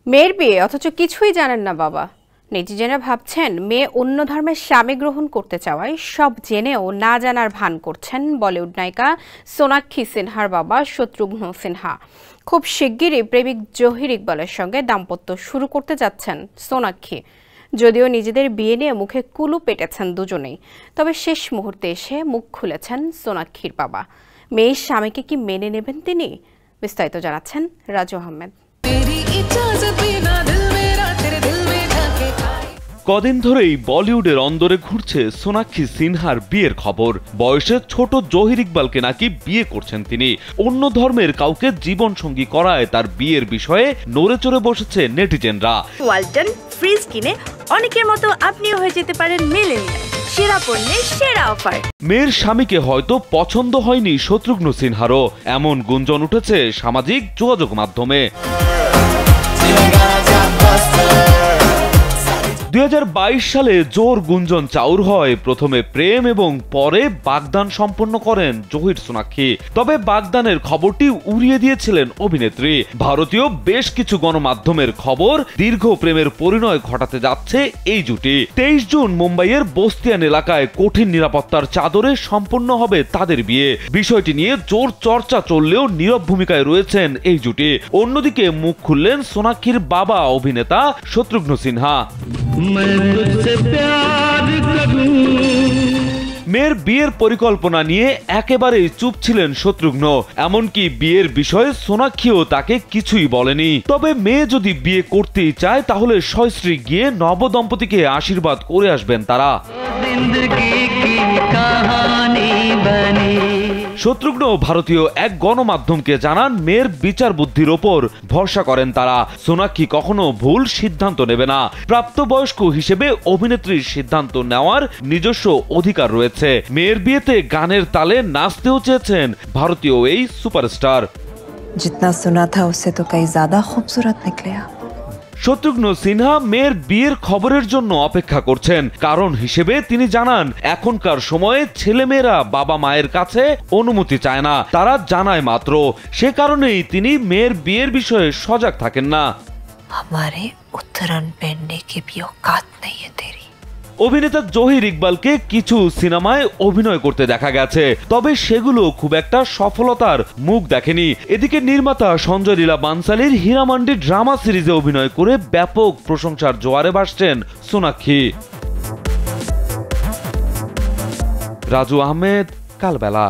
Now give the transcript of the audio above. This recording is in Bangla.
মেয়ের বিয়ে অথচ কিছুই জানেন না বাবা। নেটিজেনরা ভাবছেন মেয়ে অন্য ধর্মের স্বামী গ্রহণ করতে চাওয়ায় সব জেনেও না জানার ভান করছেন বলিউড নায়িকা সোনাক্ষী সিনহার বাবা শত্রুঘ্ন সিনহা। খুব শিগগিরই প্রেমিক জহির ইকবালের সঙ্গে দাম্পত্য শুরু করতে যাচ্ছেন সোনাক্ষী। যদিও নিজেদের বিয়ে নিয়ে মুখে কুলু পেটেছেন দুজনেই, তবে শেষ মুহূর্তে এসে মুখ খুলেছেন সোনাক্ষীর বাবা। মেয়ের স্বামীকে কি মেনে নেবেন তিনি? বিস্তারিত জানাচ্ছেন রাজু আহমেদ। কদিন ধরেই বলিউডের অন্দরে ঘুরছে সোনাক্ষী সিনহার বিয়ের খবর। বয়সে ছোট জহির ইকবালকে নাকি বিয়ে করছেন তিনি। অন্য ধর্মের কাউকে জীবন সঙ্গী করায় তার বিয়ের বিষয়ে নড়ে চড়ে বসেছে নেটিজেনরা। ওয়ালটন ফ্রিজ কিনে অনেকের মতো আপনিও হয়ে যেতে পারেন মিলেনিয়াল। সেরা পণ্যের সেরা অফার। মেয়ের স্বামীকে হয়তো পছন্দ হয়নি শত্রুঘ্ন সিনহারও, এমন গুঞ্জন উঠেছে সামাজিক যোগাযোগ মাধ্যমে। 2022 সালে জোর গুঞ্জন চাউর হয়। প্রথমে প্রেম এবং পরে বাগদান সম্পন্ন করেন জহির সোনাক্ষী। তবে বাগদানের খবরটি উড়িয়ে দিয়েছিলেন অভিনেত্রী। ভারতীয় বেশ কিছু গণমাধ্যমের খবর, দীর্ঘ প্রেমের পরিণয় ঘটাতে যাচ্ছে এই জুটি। 23 জুন মুম্বাইয়ের বস্তিয়ান এলাকায় কঠিন নিরাপত্তার চাদরে সম্পন্ন হবে তাদের বিয়ে। বিষয়টি নিয়ে জোর চর্চা চললেও নীরব ভূমিকায় রয়েছেন এই জুটি। অন্যদিকে মুখ খুললেন সোনাক্ষীর বাবা অভিনেতা শত্রুঘ্ন সিনহা। মেয়ের বিয়ের পরিকল্পনা নিয়ে একেবারেই চুপ ছিলেন শত্রুঘ্ন। এমনকি বিয়ের বিষয়ে সোনাক্ষীও তাকে কিছুই বলেনি। তবে মেয়ে যদি বিয়ে করতেই চায় তাহলে সস্ত্রীক গিয়ে নবদম্পতিকে আশীর্বাদ করে আসবেন তারা। শত্রুঘ্ন ভারতীয় এক গণমাধ্যমকে জানান, মেয়ের বিচার বুদ্ধির ওপর ভরসা করেন তারা। সোনাক্ষী কখনো ভুল সিদ্ধান্ত নেবে না। প্রাপ্তবয়স্ক হিসেবে অভিনেত্রীর সিদ্ধান্ত নেওয়ার নিজস্ব অধিকার রয়েছে। মেয়ের বিয়েতে গানের তালে নাচতেও চেয়েছেন ভারতীয় এই সুপারস্টার। जितना सुना था उससे तो कई ज्यादा खूबसूरत निकले आप। শত্রুঘ্ন সিনহা মেয়ের বিয়ের খবরের জন্য অপেক্ষা করছেন। কারণ হিসেবে তিনি জানান, এখনকার সময়ে ছেলেমেয়েরা বাবা মায়ের কাছে অনুমতি চায় না, তারা জানায় মাত্র। সে কারণেই তিনি মেয়ের বিয়ের বিষয়ে সজাগ থাকেন না। हमारे उत्तरायण पहनने की भी औकात नहीं है तेरी। অভিনেতা জহির ইকবালকে কিছু সিনেমায় অভিনয় করতে দেখা গেছে, তবে সেগুলো খুব একটা সফলতার মুখ দেখেনি। এদিকে নির্মাতা সঞ্জয় লীলা বানসালীর হীরামান্ডি ড্রামা সিরিজে অভিনয় করে ব্যাপক প্রশংসার জোয়ারে ভাসছেন সোনাক্ষী। রাজু আহমেদ, কালবেলা।